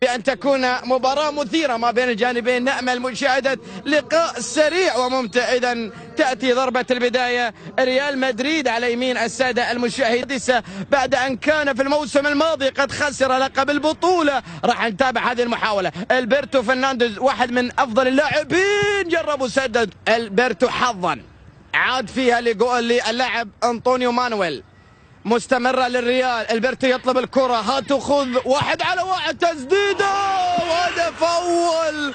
بأن تكون مباراة مثيرة ما بين الجانبين. نأمل مشاهدة لقاء سريع وممتع. إذا تأتي ضربة البداية، ريال مدريد على يمين السادة المشاهدين بعد أن كان في الموسم الماضي قد خسر لقب البطولة. راح نتابع هذه المحاولة. البرتو فرنانديز واحد من أفضل اللاعبين، جرب وسدد البرتو حظا، عاد فيها للاعب أنطونيو مانويل. مستمرة للريال، البرتو يطلب الكرة، هات وخذ، 1 على 1، تسديدة وهدف أول.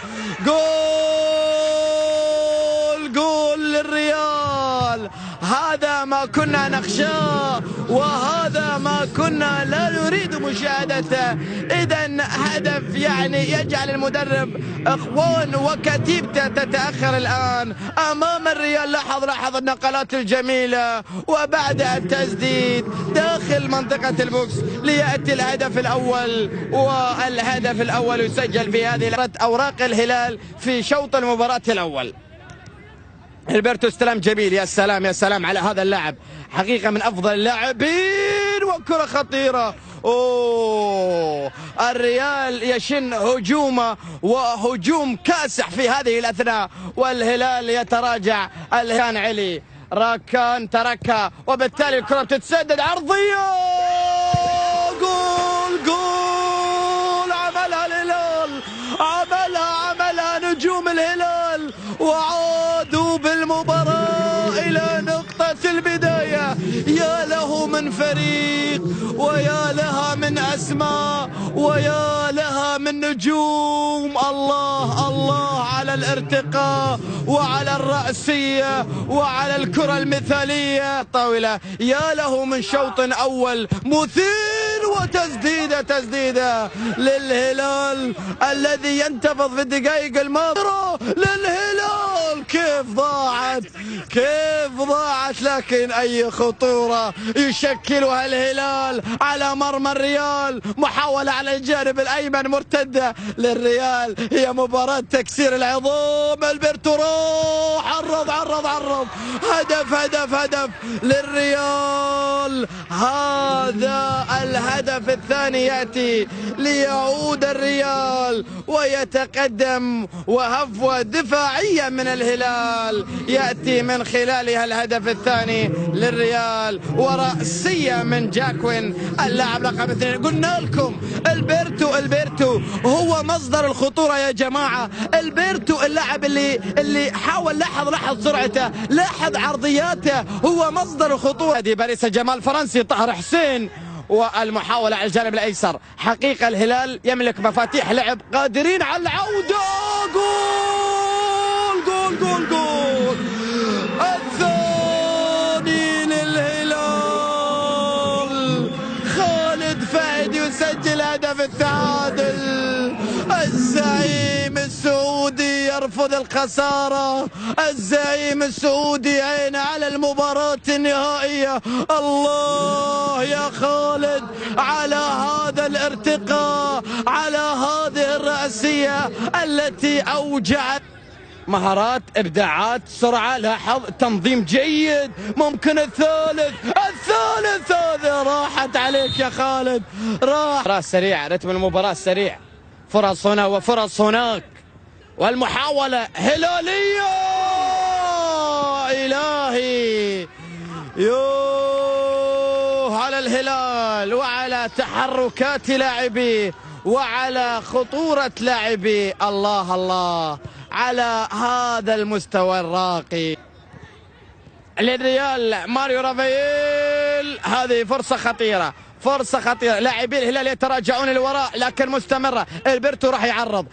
جول للريال. هذا ما كنا نخشاه وهذا ما كنا لا نريد مشاهدته. إذا هدف يعني يجعل المدرب اخوان وكتيبته تتأخر الآن أمام الريال. لاحظ النقلات الجميلة، وبعد التسديد داخل منطقة البوكس ليأتي الهدف الأول. والهدف الأول يسجل في هذه أوراق الهلال في شوط المباراة الأول. البرتو استلام جميل، يا سلام يا سلام على هذا اللاعب، حقيقة من أفضل اللاعبين، وكرة خطيرة. الريال يشن هجومه وهجوم كاسح في هذه الأثناء، والهلال يتراجع. الهلال علي راكان تركها، وبالتالي الكرة تتسدد عرضية. جول عملها الهلال، عملها نجوم الهلال، وعادوا بالمباراة إلى نقطة البداية. يا له من فريق، ويا لها من أسماء، ويا لها من نجوم. الله على الارتقاء وعلى الرأسية وعلى الكرة المثالية الطاولة. يا له من شوط أول مثير، وتسديدة للهلال الذي ينتفض في الدقائق الماضية. للهلال كيف ضاعت، لكن أي خطورة يشكلها الهلال على مرمى الريال. محاولة على الجانب الأيمن مرتدة للريال، هي مباراة تكسير العظام. البرتو روح، عرض، هدف للريال. هذا الهدف الثاني يأتي ليعود الريال ويتقدم، وهفوة دفاعية من الهلال يأتي من خلالها الهدف الثاني للريال، ورأسية من جاكوين اللاعب رقم 2. قلنا لكم البرتو هو مصدر الخطورة يا جماعة. البرتو اللاعب اللي حاول، لاحظ سرعته، لاحظ عرضياته، هو مصدر الخطورة. دي باريس جمال فرنسي، طاهر حسين، والمحاولة على الجانب الأيسر. حقيقة الهلال يملك مفاتيح لعب، قادرين على العودة. جول الثاني للهلال. خالد فهد يسجل هدف التعادل. الزعيم السعودي يرفض الخسارة، الزعيم السعودي عين على المباراة النهائية. الله يا خالد على هذا الارتقاء، على هذه الرأسية التي أوجعت. مهارات، إبداعات، سرعة، لاحظ تنظيم جيد. ممكن الثالث هذا راحت عليك يا خالد، راح سريع، رتم المباراة سريع، فرص هنا وفرص هناك، والمحاولة هلالية. إلهي، يوه على الهلال وعلى تحركات لاعبيه وعلى خطورة لاعبيه. الله على هذا المستوى الراقي للريال. ماريو رافائيل، هذه فرصة خطيرة. لاعبي الهلال يتراجعون للوراء لكن مستمرة. البرتو راح يعرض.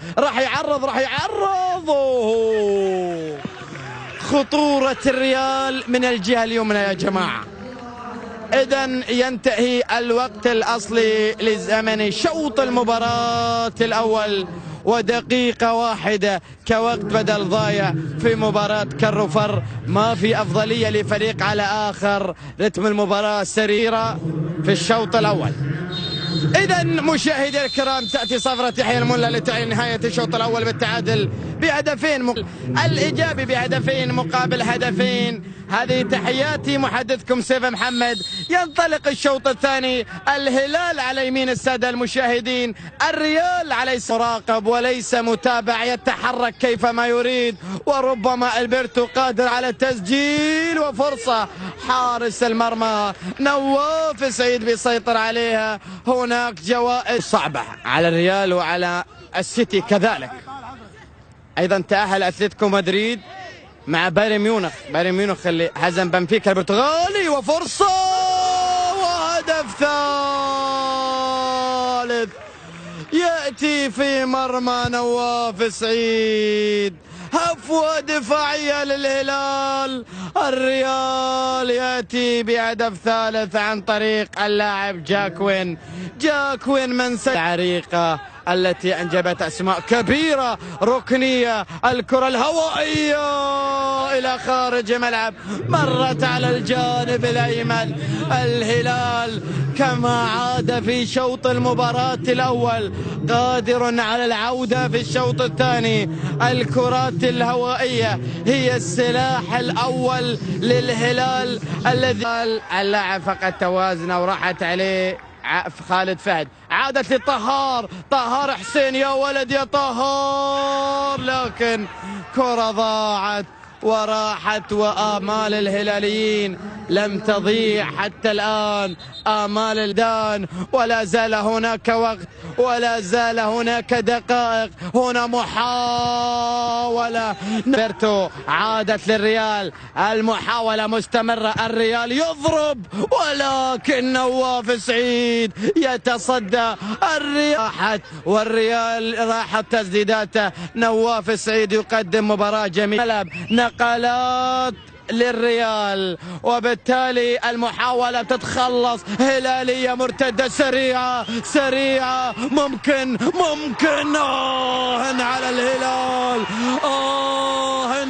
خطورة الريال من الجهة اليمنى يا جماعة. إذا ينتهي الوقت الأصلي لزمن شوط المباراة الأول، ودقيقة واحدة كوقت بدل ضايع في مباراة كروفر. ما في أفضلية لفريق على آخر. رتم المباراة سريرة في الشوط الأول. إذا مشاهدي الكرام، تأتي صفرة يحيى الملا لتعلن نهاية الشوط الأول بالتعادل بهدفين، الإيجابي بهدفين مقابل هدفين. هذه تحياتي محدثكم سيف محمد. ينطلق الشوط الثاني، الهلال على يمين السادة المشاهدين، الريال على مراقب وليس متابع، يتحرك كيفما يريد، وربما البرتو قادر على التسجيل، وفرصة حارس المرمى نواف سعيد بيسيطر عليها. هناك جوائز صعبة على الريال وعلى السيتي كذلك. ايضا تأهل اتلتيكو مدريد مع بايرن ميونخ، بايرن ميونخ اللي هزم بنفيكا البرتغالي، وفرصة وهدف ثالث يأتي في مرمى نواف سعيد. هفوة دفاعية للهلال، الريال يأتي بهدف ثالث عن طريق اللاعب جاكوين من العريقة التي أنجبت أسماء كبيرة ركنية. الكرة الهوائية إلى خارج ملعب، مرت على الجانب الأيمن. الهلال كما عاد في شوط المباراة الأول قادر على العودة في الشوط الثاني. الكرات الهوائية هي السلاح الأول للهلال الذي اللاعب فقد توازنه وراحت عليه خالد فهد. عادت لطهار حسين، يا ولد يا طهار، لكن كرة ضاعت وراحت. وآمال الهلاليين لم تضيع حتى الآن، آمال الدان، ولا زال هناك وقت ولا زال هناك دقائق. هنا محاولة بيرتو، عادت للريال، المحاولة مستمرة، الريال يضرب ولكن نواف سعيد يتصدى. والريال راحت تسديداته، نواف سعيد يقدم مباراة جميلة، نقلات للريال، وبالتالي المحاولة تتخلص. هلالية مرتدة سريعة، ممكن على الهلال،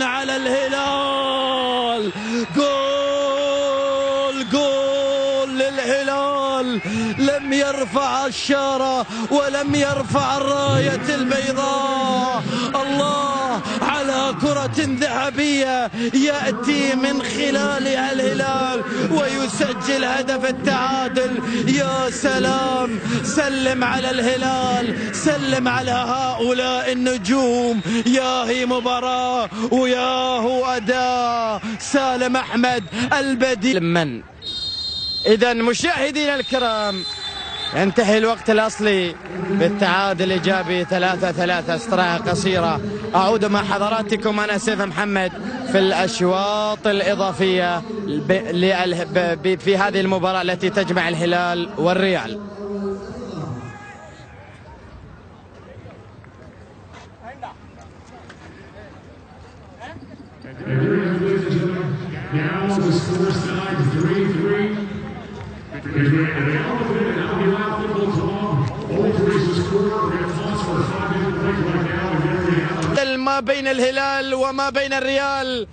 على الهلال، جول للهلال. لم يرفع الشارة ولم يرفع الراية البيضاء. الله على كرة ذهبية يأتي من خلالها الهلال ويسجل هدف التعادل. يا سلام، سلم على الهلال، سلم على هؤلاء النجوم. ياهي مباراة وياهو أداء سالم أحمد البديل. إذا مشاهدينا الكرام، ينتهي الوقت الأصلي بالتعادل الإيجابي 3-3. استراحة قصيرة، أعود مع حضراتكم أنا سيف محمد في الأشواط الإضافية في هذه المباراة التي تجمع الهلال والريال. ما بين الهلال وما بين الريال،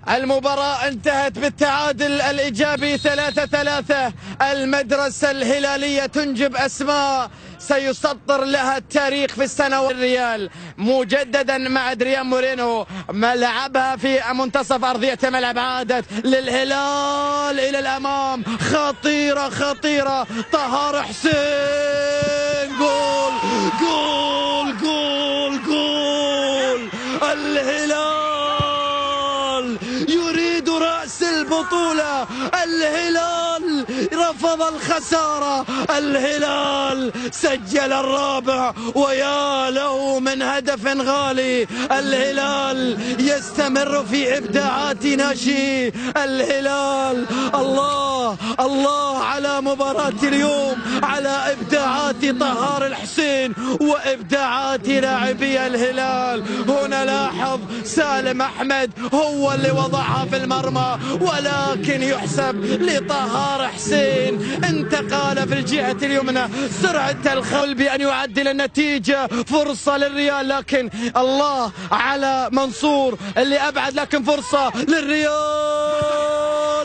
المباراة انتهت بالتعادل الإيجابي 3-3. المدرسة الهلالية تنجب أسماء سيسطر لها التاريخ في السنوات. الريال مجددا مع ادريان مورينو، لعبها في منتصف أرضية ملعب، عادت للهلال إلى الأمام، خطيرة، طهار حسين، جول. الهلال يريد رأس البطولة، الهلال رفض الخسارة، الهلال سجل الرابع ويا له من هدف غالي. الهلال يستمر في إبداعات ناشئ الهلال. الله على مباراة اليوم، على إبداعات طهار الحسين وإبداعات لاعبي الهلال. هنا لاحظ سالم أحمد هو اللي وضعها في المرمى، ولكن يحسب لطهار حسين، انتقل في الجهة اليمنى، سرعة الخل بأن يعدل النتيجة. فرصة للريال، لكن الله على منصور اللي أبعد، لكن فرصة للريال،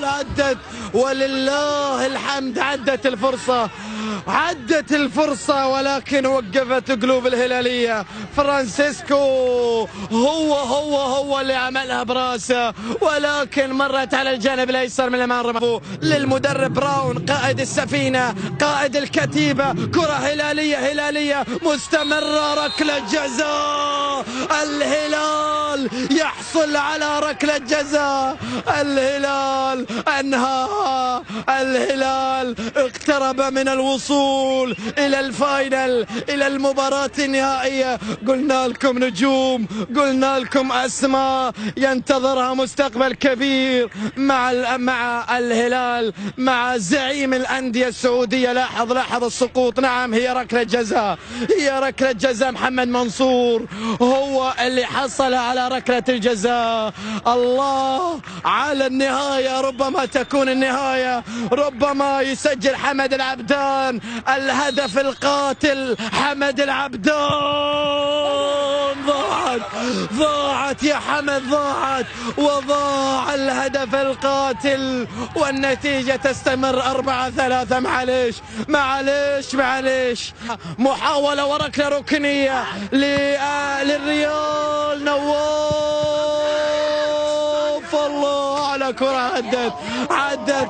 عدت ولله الحمد، عدت الفرصة عدت الفرصة ولكن وقفت قلوب الهلالية. فرانسيسكو هو اللي عملها براسه، ولكن مرت على الجانب الايسر من الامام للمدرب براون قائد السفينة قائد الكتيبة. كرة هلالية مستمرة، ركلة جزاء. الهلال يحصل على ركلة جزاء. الهلال انهاها. الهلال اقترب من الوصول الى الفاينل، الى المباراة النهائية. قلنا لكم نجوم، قلنا لكم اسماء ينتظرها مستقبل كبير مع الهلال، مع زعيم الاندية السعودية. لاحظ السقوط. نعم هي ركلة جزاء، هي ركلة جزاء. محمد منصور هو اللي حصل على ركلة الجزاء. الله على النهاية، ربما تكون النهاية، ربما يسجل حمد العبدان الهدف القاتل. حمد العبدان ضاعت يا حمد، ضاعت وضاع الهدف القاتل، والنتيجة تستمر 4-3. معليش. محاولة وركلة ركنية للريال. نواف، الله على كرة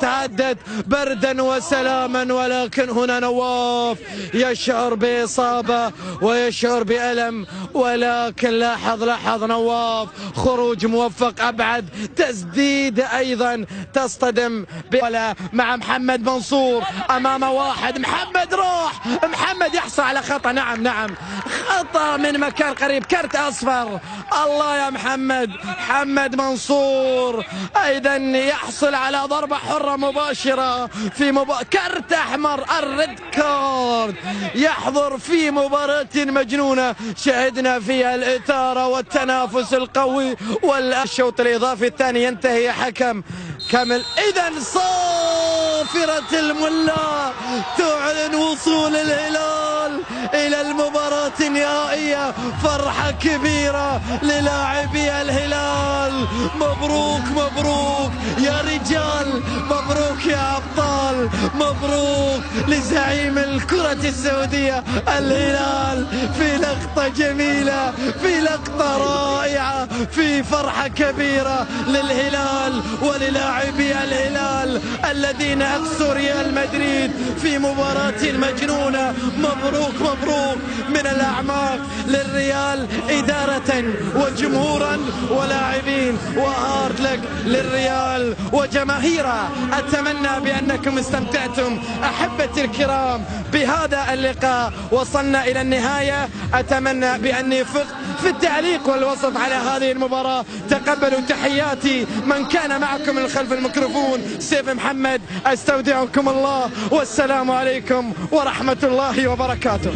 عدت بردا وسلاما، ولكن هنا نواف يشعر بإصابة ويشعر بألم، ولكن لاحظ نواف خروج موفق. أبعد تسديد أيضا تصطدم مع محمد منصور أمام واحد. محمد يحصل على خطأ. نعم خطأ من مكان قريب، كرت أصفر. الله يا محمد منصور أيضا يحصل على ضربة حرة مباشرة في كرت أحمر. الريد كارد يحضر في مباراة مجنونة شهدنا فيها الإثارة والتنافس القوي. والشوط الإضافي الثاني ينتهي يا حكم كامل. إذا صافرة الملا تعلن وصول الهلال إلى المباراة النهائية. فرحة كبيرة للاعبي الهلال. مبروك يا رجال، مبروك يا أبطال، مبروك لزعيم الكرة السعودية. الهلال في لقطة جميلة، في لقطة رائعة، في فرحة كبيرة للهلال وللاعبي الهلال الذين أقصوا ريال مدريد في مباراة مجنونة. مبروك من الأعماق للريال إدارة وجمهورا ولاعبين، وهارد لك للريال وجماهيره. أتمنى بأنكم استمتعتم أحبتي الكرام بهذا اللقاء. وصلنا إلى النهاية. أتمنى بأني فقت في التعليق والوصف على هذه المباراة. تقبلوا تحياتي من كان معكم من خلف الميكروفون، سيف محمد. أستودعكم الله، والسلام عليكم ورحمة الله وبركاته.